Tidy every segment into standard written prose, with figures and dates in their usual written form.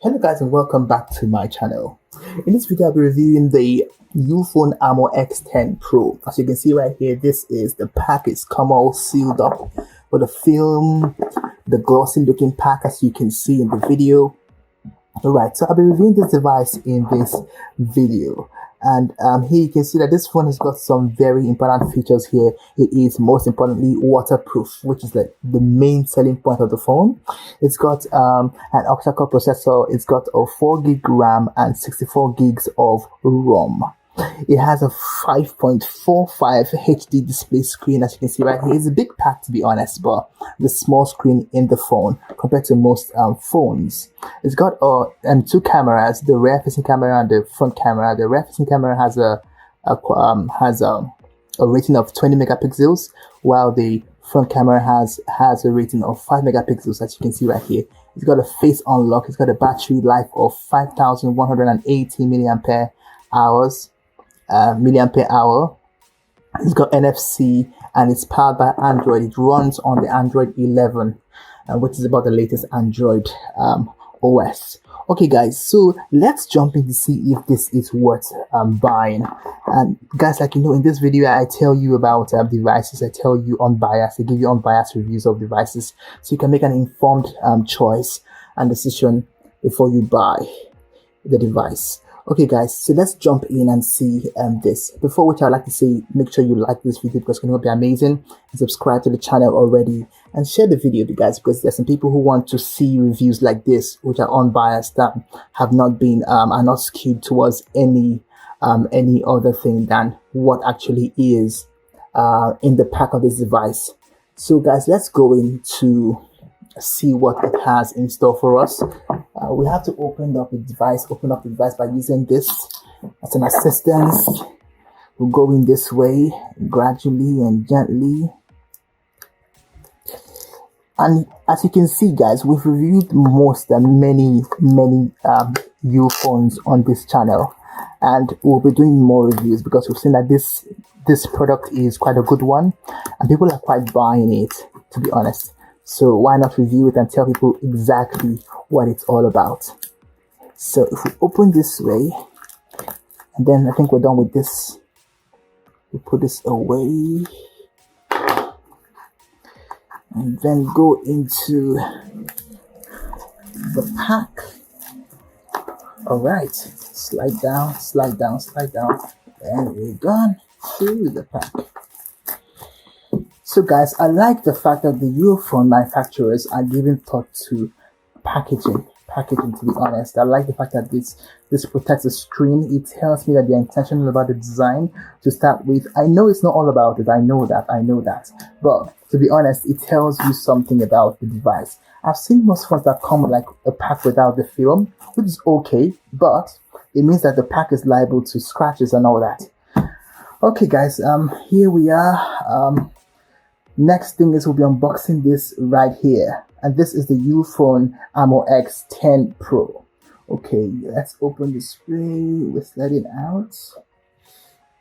Hello guys and welcome back to my channel. In this video I'll be reviewing the Ulefone x10 Pro. As you can see right here, this is the pack. It's come all sealed up with the film, the glossy looking pack as you can see in the video. Alright, so I'll be reviewing this device in this video. And here you can see that this phone has got some very important features here. It is most importantly waterproof, which is the main selling point of the phone. It's got an octa-core processor. It's got a 4 gig RAM and 64 gigs of ROM. It has a 5.45 HD display screen, as you can see right here. It's a big pack to be honest, but the small screen in the phone compared to most phones. It's got two cameras, the rear facing camera and the front camera. The rear facing camera has a rating of 20 megapixels, while the front camera has a rating of 5 megapixels, as you can see right here. It's got a face unlock. It's got a battery life of 5,180 milliampere hour. It's got NFC and it's powered by Android. It runs on the Android 11, which is about the latest Android OS. Okay guys, so let's jump in to see if this is worth buying. And guys, like in this video I tell you about devices. I tell you unbiased. I give you unbiased reviews of devices so you can make an informed choice and decision before you buy the device. Okay guys, so let's jump in and see this. Before which I'd like to say, make sure you like this video because it's going to be amazing, and subscribe to the channel already and share the video with you guys, because there's some people who want to see reviews like this which are unbiased, that have not been are not skewed towards any other thing than what actually is in the pack of this device. So guys, let's go into see what it has in store for us. We have to open up the device by using this as an assistance. We'll go in this way gradually and gently. And as you can see guys, we've reviewed many Ulefone on this channel, and we'll be doing more reviews because we've seen that this product is quite a good one and people are quite buying it, to be honest. So why not review it and tell people exactly what it's all about. So if we open this way, and then I think we're done with this. We put this away and then go into the pack. All right, slide down, and we're gone through the pack. So guys, I like the fact that the Ulefone manufacturers are giving thought to packaging, to be honest. I like the fact that this protects the screen. It tells me that they're intentional about the design to start with. I know it's not all about it, I know that, but to be honest, it tells you something about the device. I've seen most phones that come like a pack without the film, which is okay, but it means that the pack is liable to scratches and all that. Okay guys, here we are. Next thing is we'll be unboxing this right here, and this is the Ulefone x10 Pro. Okay, let's open the spray. Let's let it out,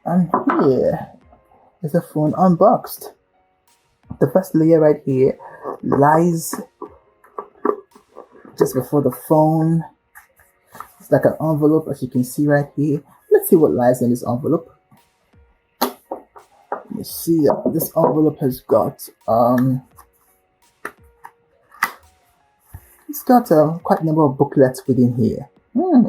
and here is the phone unboxed. The first layer right here lies just before the phone. It's like an envelope, as you can see right here. Let's see what lies in this envelope. You see that this envelope has got it's got quite a number of booklets within here.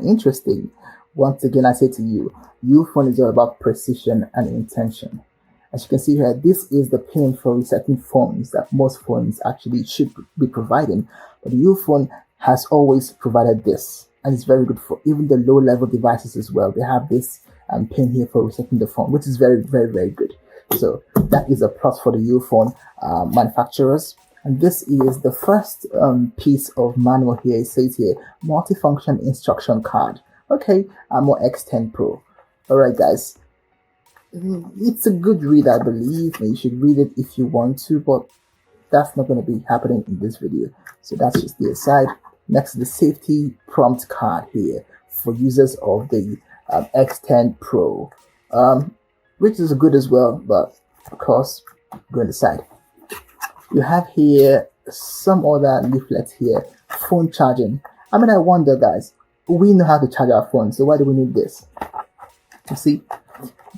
Interesting. Once again, I say to you, Ulefone is all about precision and intention. As you can see here, this is the pin for resetting phones that most phones actually should be providing, but the Ulefone has always provided this, and it's very good for even the low-level devices as well. They have this pin here for resetting the phone, which is very good. So that is a plus for the Ulefone manufacturers. And this is the first piece of manual here. It says here, multifunction instruction card. Okay, x10 Pro. All right, guys. It's a good read, I believe. And you should read it if you want to, but that's not going to be happening in this video. So that's just the aside. Next, the safety prompt card here for users of the x10 Pro. Which is good as well, but of course, go on the side. You have here some other leaflets here, phone charging. I mean, I wonder, guys, we know how to charge our phone, so why do we need this? You see?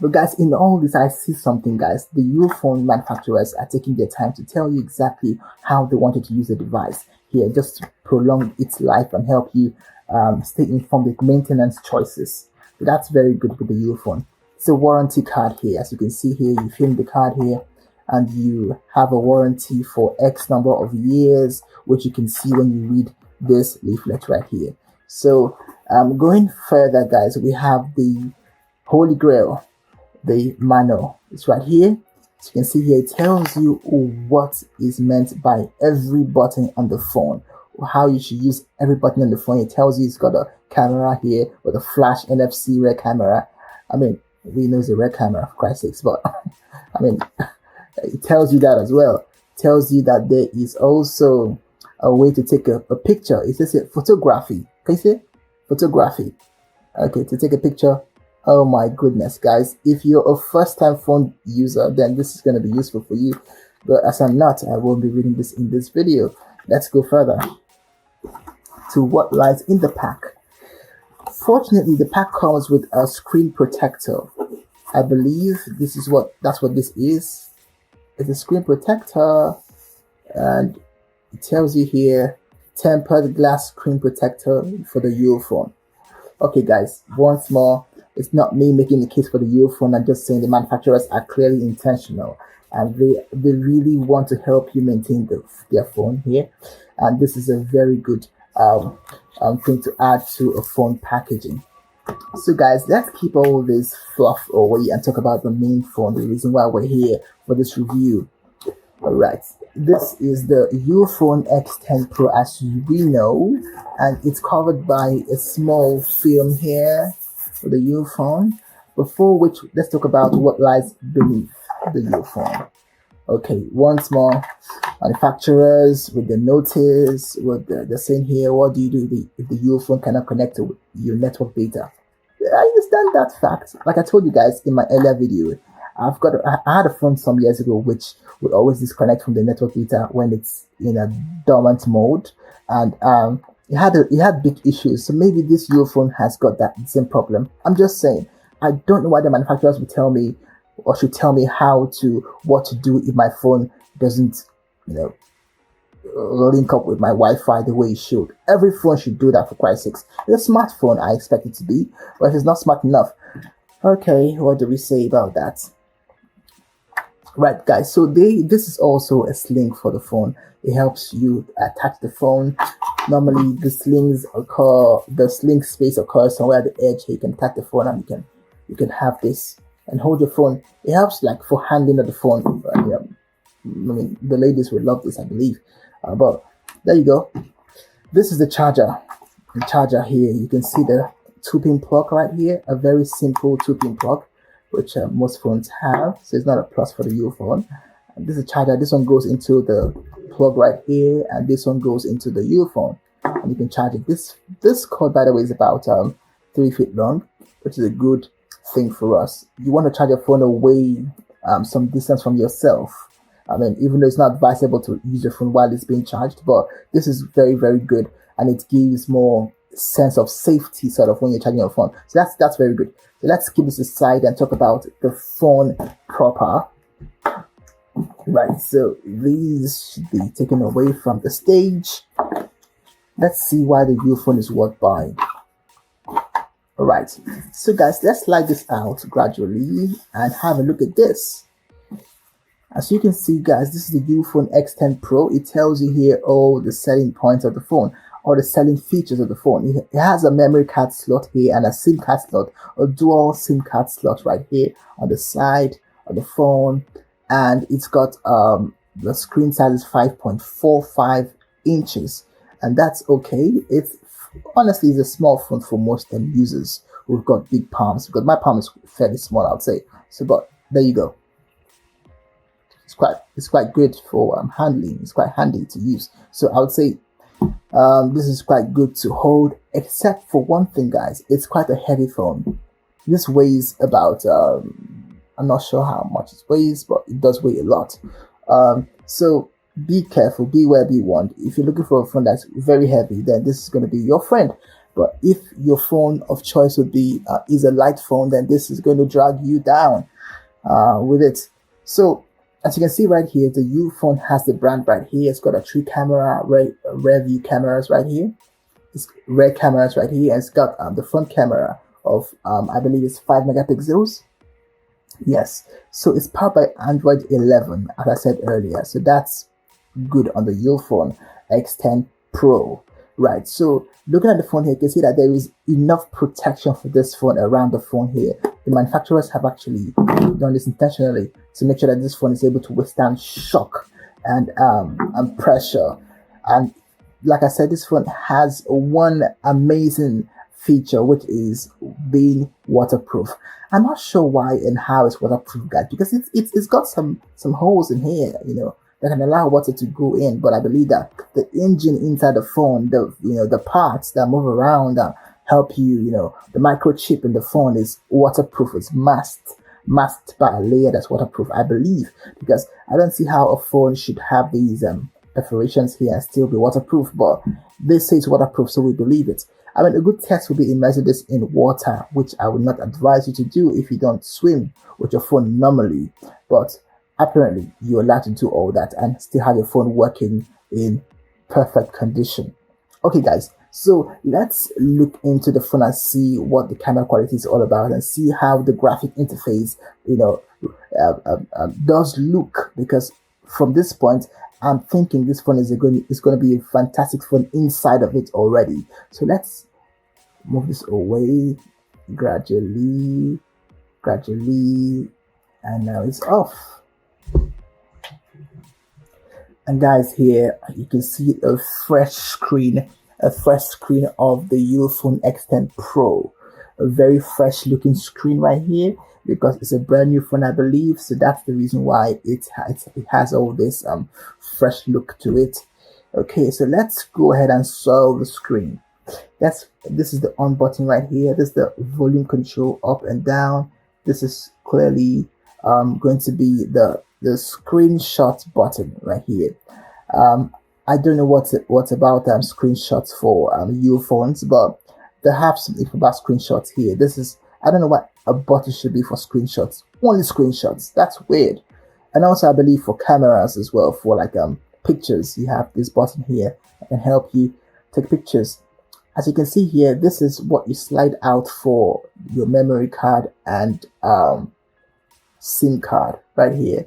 But guys, in all this, I see something, guys. The Ulefone manufacturers are taking their time to tell you exactly how they wanted to use the device here, just to prolong its life and help you stay informed with maintenance choices. So that's very good with the Ulefone. It's a warranty card here. As you can see here, you fill in the card here, and you have a warranty for X number of years, which you can see when you read this leaflet right here. So going further, guys, we have the Holy Grail. The manual is right here. As you can see here, it tells you what is meant by every button on the phone, how you should use every button on the phone. It tells you it's got a camera here with a flash NFC rear camera. I mean, we know it's a rear camera, for Christ's sakes, but I mean, it tells you that as well. It tells you that there is also a way to take a picture. It says it, photography. Can you see it? Photography. Okay, to take a picture. Oh my goodness, guys, if you're a first-time phone user, then this is going to be useful for you. But as I'm not, I won't be reading this in this video. Let's go further to what lies in the pack. Fortunately, the pack comes with a screen protector. I believe that's what this is. It's a screen protector, and it tells you here, tempered glass screen protector for the Ulefone. Okay, guys, once more, it's not me making the case for the Ulefone. I'm just saying the manufacturers are clearly intentional, and they really want to help you maintain their phone here. And this is a very good thing to add to a phone packaging. So guys, let's keep all this fluff away and talk about the main phone, the reason why we're here for this review. Alright, this is the Ulefone X10 Pro, as we know, and it's covered by a small film here for the Ulefone, before which let's talk about what lies beneath the Ulefone. Okay, once more, manufacturers with the notice, what they're saying here, what do you do if the Ulefone cannot connect to your network data? I understand that fact. Like I told you guys in my earlier video, I had a phone some years ago which would always disconnect from the network data when it's in a dormant mode, and it had big issues. So maybe this Ulefone has got that same problem. I'm just saying, I don't know why the manufacturers would tell me or should tell me what to do if my phone doesn't, link up with my Wi-Fi the way it should. Every phone should do that, for Christ's sakes. It's a smartphone, I expect it to be, but if it's not smart enough, okay, what do we say about that? Right, guys, so this is also a sling for the phone. It helps you attach the phone. Normally the sling space occurs somewhere at the edge. You can attach the phone and you can have this and hold your phone. It helps like for handling of the phone. I mean, the ladies would love this, I believe. But there you go. This is the charger. The charger here, you can see the 2-pin plug right here. A very simple 2-pin plug, which most phones have. So it's not a plus for the Ulefone. And this is a charger. This one goes into the plug right here, and this one goes into the Ulefone, and you can charge it. This cord, by the way, is about 3 feet long, which is a good thing for us. You want to charge your phone away some distance from yourself. I mean, even though it's not advisable to use your phone while it's being charged, but this is very, very good, and it gives more sense of safety sort of when you're charging your phone. So that's very good. So let's keep this aside and talk about the phone proper. Right, so these should be taken away from the stage. Let's see why the Ulefone is worth buying. Alright, so guys, let's slide this out gradually and have a look at this. As you can see, guys, this is the Ulefone X10 Pro. It tells you here all the selling points of the phone, or the selling features of the phone. It has a memory card slot here and a SIM card slot, a dual SIM card slot right here on the side of the phone, and it's got the screen size is 5.45 inches, and that's okay. It's honestly a small phone for most end users who've got big palms, because my palm is fairly small, I would say. So, but there you go. It's quite good for handling. It's quite handy to use. So I would say this is quite good to hold, except for one thing, guys. It's quite a heavy phone. This weighs about I'm not sure how much it weighs, but it does weigh a lot. So be careful, beware, be warned. If you're looking for a phone that's very heavy, then this is going to be your friend. But if your phone of choice would be is a light phone, then this is going to drag you down with it. So as you can see right here, the Ulefone has the brand right here. It's got a 3 camera rear view cameras right here. It's rear cameras right here, and it's got the front camera of I believe it's 5 megapixels. Yes, so it's powered by Android 11, as I said earlier. So that's good on the Ulefone X10 Pro. Right, so looking at the phone here, you can see that there is enough protection for this phone around the phone here. The manufacturers have actually done this intentionally to make sure that this phone is able to withstand shock and pressure. And like I said, this phone has one amazing feature, which is being waterproof. I'm not sure why and how it's waterproof, guys, because it's got some holes in here, that can allow water to go in. But I believe that the engine inside the phone, the parts that move around help you, the microchip in the phone is waterproof. It's masked by a layer that's waterproof, I believe, because I don't see how a phone should have these perforations here and still be waterproof. But they say it's waterproof, so we believe it. I mean, a good test would be immersing this in water, which I would not advise you to do if you don't swim with your phone normally. But apparently, you're allowed to do all that and still have your phone working in perfect condition. Okay, guys, so let's look into the phone and see what the camera quality is all about and see how the graphic interface, does look. Because from this point, I'm thinking this phone is going to be a fantastic phone inside of it already. So let's move this away gradually, and now it's off. And guys, here you can see a fresh screen of the Ulefone X10 Pro. A very fresh looking screen right here, because it's a brand new phone, I believe. So that's the reason why it has all this fresh look to it. Okay, so let's go ahead and solve the screen. This is the on button right here. This is the volume control up and down. This is clearly going to be the screenshot button right here. I don't know what's about screenshots for Ulefone, but they have some info about screenshots here. I don't know what a button should be for screenshots. Only screenshots. That's weird. And also, I believe for cameras as well, for like pictures, you have this button here that can help you take pictures. As you can see here, this is what you slide out for your memory card and SIM card right here.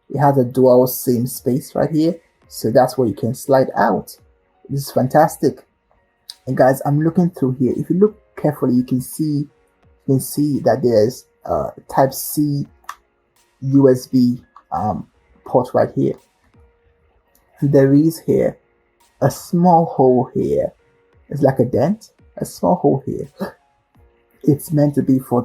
It has a dual SIM space right here, so that's what you can slide out. This is fantastic. And guys, I'm looking through here. If you look carefully, you can see that there's Type C USB port right here. There is here a small hole here. It's like a dent, a small hole here. It's meant to be for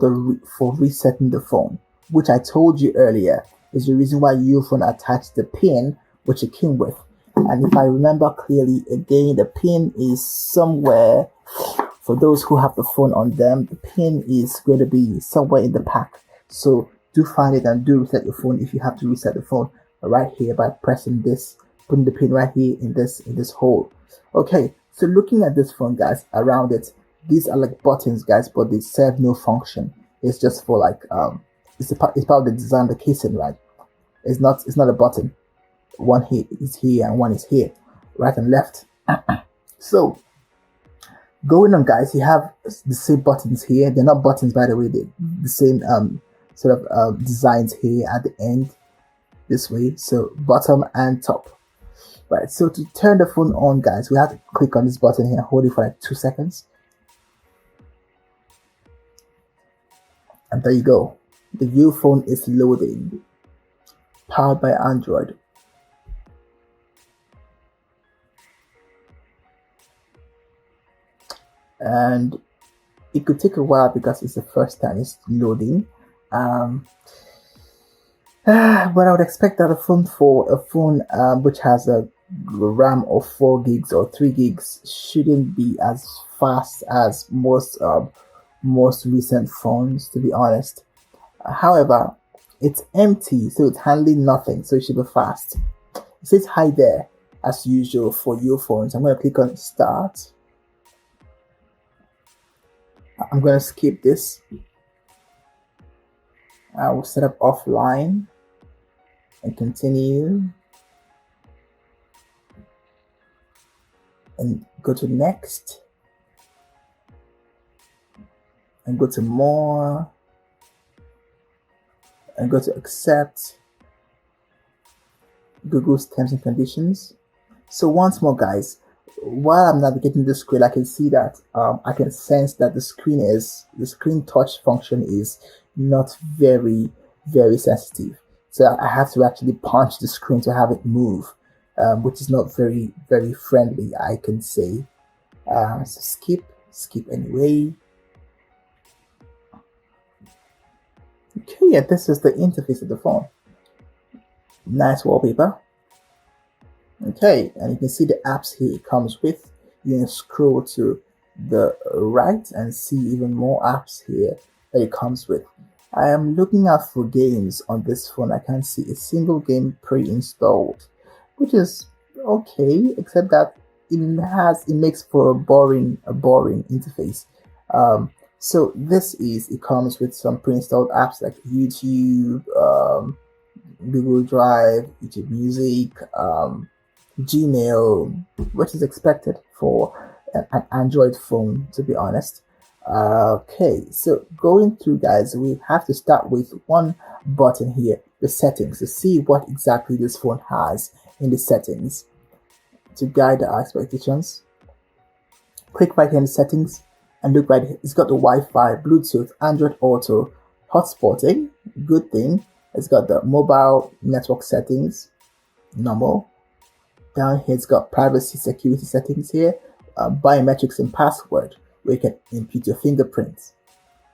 resetting the phone, which I told you earlier is the reason why Ulefone attached the pin which it came with. And if I remember clearly, again, the pin is somewhere. For those who have the phone on them, the pin is going to be somewhere in the pack. So do find it and do reset your phone if you have to reset the phone right here by pressing this, putting the pin right here in this hole. Okay, so looking at this phone, guys, around it, these are like buttons, guys, but they serve no function. It's just for like it's part of the design, the casing, right? It's not a button. One here is here and one is here, right and left. So going on, guys, you have the same buttons here. They're not buttons, by the way. They're the same sort of designs here at the end, this way. So bottom and top. Right, so to turn the phone on, guys, we have to click on this button here and hold it for like 2 seconds. And there you go. The Ulefone is loading. Powered by Android. And it could take a while because it's the first time it's loading. But I would expect that a phone which has a RAM of 4 gigs or 3 gigs shouldn't be as fast as most recent phones, to be honest. However, it's empty, so it's handling nothing, so it should be fast. It says hi there as usual for Ulefone. I'm going to click on start. I'm going to skip this. I will set up offline and continue and go to next and go to more and go to accept Google's terms and conditions. So once more, guys, while I'm navigating the screen, I can see that I can sense that the screen touch function is not very sensitive. So I have to actually punch the screen to have it move, which is not very friendly, I can say. So skip anyway. Okay, yeah, this is the interface of the phone. Nice wallpaper. Okay, and you can see the apps here it comes with. You can scroll to the right and see even more apps here that it comes with. I am looking out for games on this phone. I can't see a single game pre-installed, which is okay, except that it makes for a boring interface. So it comes with some pre-installed apps like YouTube, Google Drive, YouTube Music, Gmail, which is expected for an Android phone, to be honest. Okay, so going through, guys, we have to start with one button here, the settings, to see what exactly this phone has in the settings. To guide our expectations, click right here in the settings and look right here. It's got the Wi-Fi, Bluetooth, Android Auto, hotspotting, good thing. It's got the mobile network settings, normal. Down here, it's got privacy security settings here, biometrics and password, where you can input your fingerprints,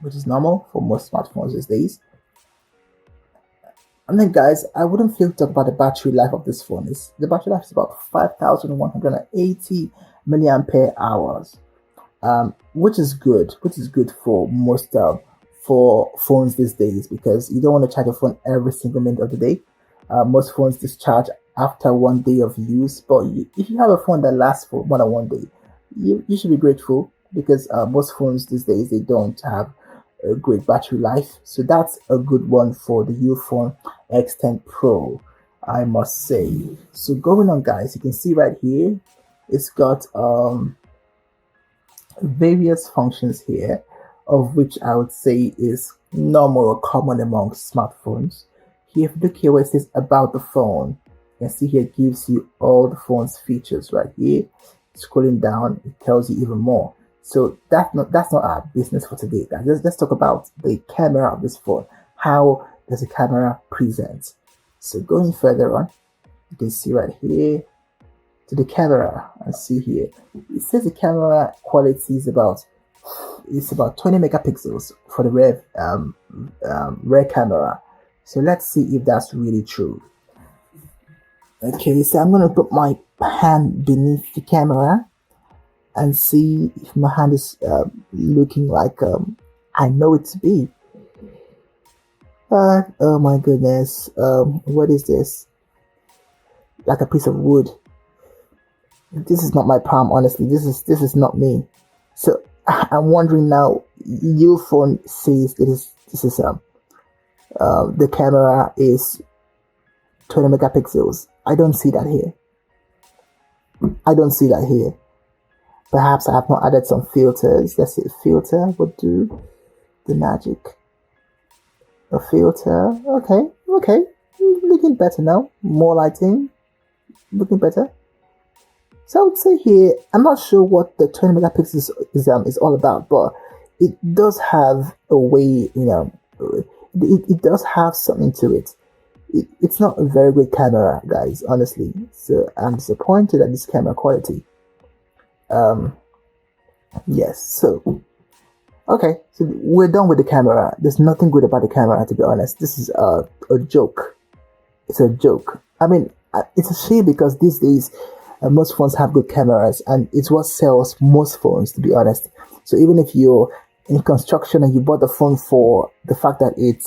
which is normal for most smartphones these days. And then, guys, I wouldn't feel to talk about the battery life of this phone. The battery life is about 5,180 milliampere hours, which is good for most for phones these days, because you don't want to charge your phone every single minute of the day. Most phones discharge after 1 day of use, but if you have a phone that lasts for more than 1 day, you should be grateful, because most phones these days, they don't have a great battery life. So that's a good one for the Ulefone X10 Pro, I must say. So going on, guys, you can see right here, it's got various functions here, of which I would say is normal or common among smartphones. Here, if you look here where it says about the phone, you can see here it gives you all the phone's features right here. Scrolling down, it tells you even more. So that's not our business for today, guys. Let's talk about the camera of this phone. How does the camera present? So going further on, you can see right here to the camera, and see here it says the camera quality is about 20 megapixels for the rear camera. So let's see if that's really true. Okay, so I'm gonna put my hand beneath the camera and see if my hand is looking like I know it to be. Oh my goodness, what is this? Like a piece of wood. This is not my palm, honestly. This is not me. So I'm wondering now. Ulefone says the camera is 20 megapixels. I don't see that here. Perhaps I have not added some filters. Let's see, filter would do the magic. A filter, okay. Looking better now. More lighting, looking better. So I would say here, I'm not sure what the 20 megapixels is all about, but it does have a way, it does have something to it. It's not a very good camera, guys, honestly. So I'm disappointed at this camera quality. Yes, so okay, so we're done with the camera. There's nothing good about the camera, to be honest. This is a joke. It's a joke. I mean, it's a shame, because these days most phones have good cameras, and it's what sells most phones, to be honest. So even if you're in construction and you bought the phone for the fact that it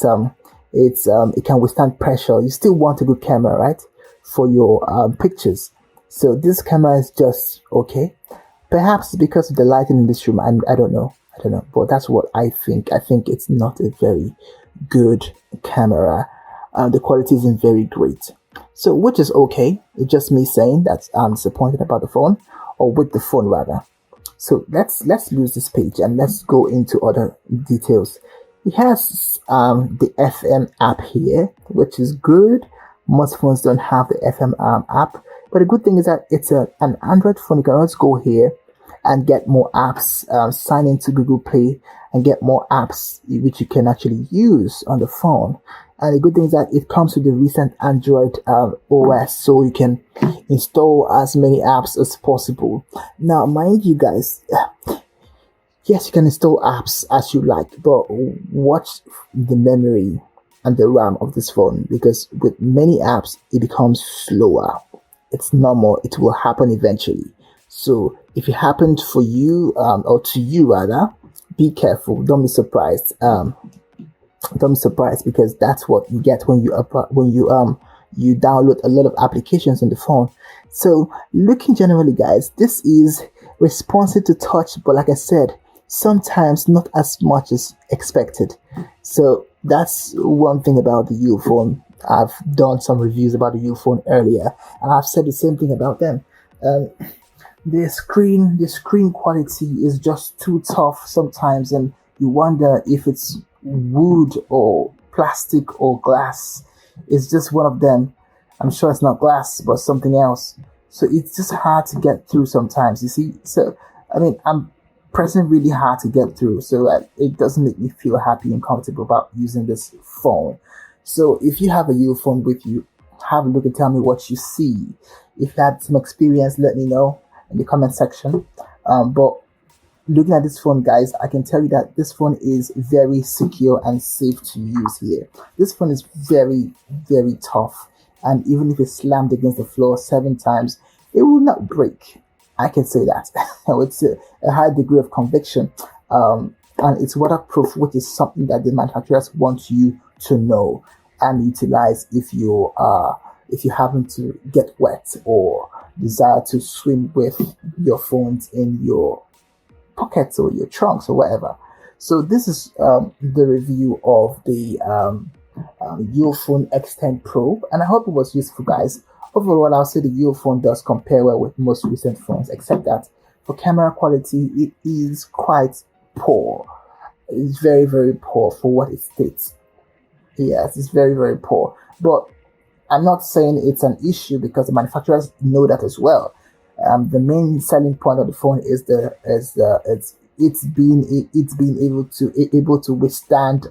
can withstand pressure, you still want a good camera, right? for your pictures. So this camera is just okay. Perhaps because of the lighting in this room, and I don't know, but that's what I think. I think it's not a very good camera. The quality isn't very great. So, which is okay. It's just me saying that I'm disappointed about the phone, or with the phone rather. So let's lose this page and let's go into other details. It has the FM app here, which is good. Most phones don't have the FM app, but the good thing is that it's an Android phone. You can always go here and get more apps, sign into Google Play and get more apps which you can actually use on the phone. And the good thing is that it comes with the recent Android OS, so you can install as many apps as possible. Now, mind you guys, yes, you can install apps as you like, but watch the memory and the RAM of this phone, because with many apps, it becomes slower. It's normal. It will happen eventually. So if it happened for you, or to you rather, be careful. Don't be surprised. Don't be surprised, because that's what you get when you download a lot of applications on the phone. So looking generally, guys, this is responsive to touch, but like I said, sometimes not as much as expected. So that's one thing about the Ulefone. I've done some reviews about the Ulefone earlier, and I've said the same thing about them. The screen quality is just too tough sometimes, and you wonder if it's wood or plastic or glass. It's just one of them. I'm sure it's not glass, but something else. So it's just hard to get through sometimes, you see. So I mean, I'm pressing really hard to get through, so it doesn't make me feel happy and comfortable about using this phone. So if you have a Ulefone with you, have a look and tell me what you see. If you had some experience, let me know in the comment section. But looking at this phone, guys, I can tell you that this phone is very secure and safe to use here. This phone is very, very tough, and even if it's slammed against the floor 7 times, it will not break. I can say that. It's a high degree of conviction, and it's waterproof, which is something that the manufacturers want you to know and utilize if you happen to get wet or desire to swim with your phones in your pockets or your trunks or whatever. So this is the review of the Ulefone X10 Pro, and I hope it was useful, guys. Overall, I'll say the Ulefone does compare well with most recent phones, except that for camera quality, it is quite poor. It's very, very poor for what it states. Yes, it's very, very poor. But I'm not saying it's an issue, because the manufacturers know that as well. The main selling point of the phone is it's being able to withstand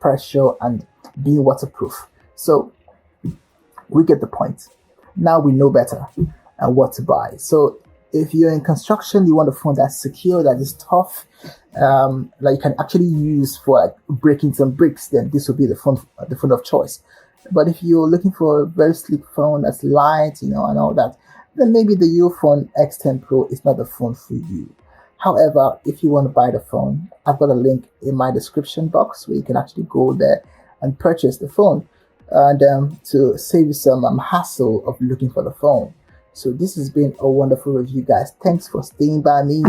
pressure and being waterproof. So we get the point. Now we know better and what to buy. So if you're in construction, you want a phone that's secure, that is tough, that you can actually use for like breaking some bricks, then this will be the phone of choice. But if you're looking for a very sleek phone that's light, and all that, then maybe the Ulefone X10 Pro is not the phone for you. However, if you want to buy the phone, I've got a link in my description box where you can actually go there and purchase the phone, and to save you some hassle of looking for the phone. So this has been a wonderful review, guys. Thanks for staying by me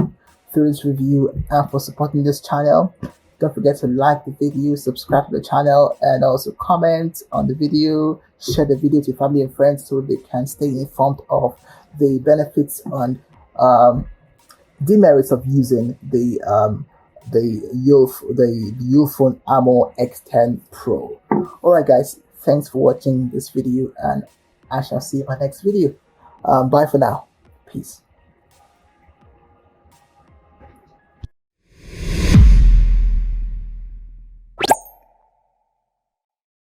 through this review and for supporting this channel. Don't forget to like the video, subscribe to the channel, and also comment on the video. Share the video to your family and friends so they can stay informed of the benefits and demerits of using the Ulefone Armor X10 Pro. Alright, guys, thanks for watching this video, and I shall see you in my next video. Bye for now. Peace.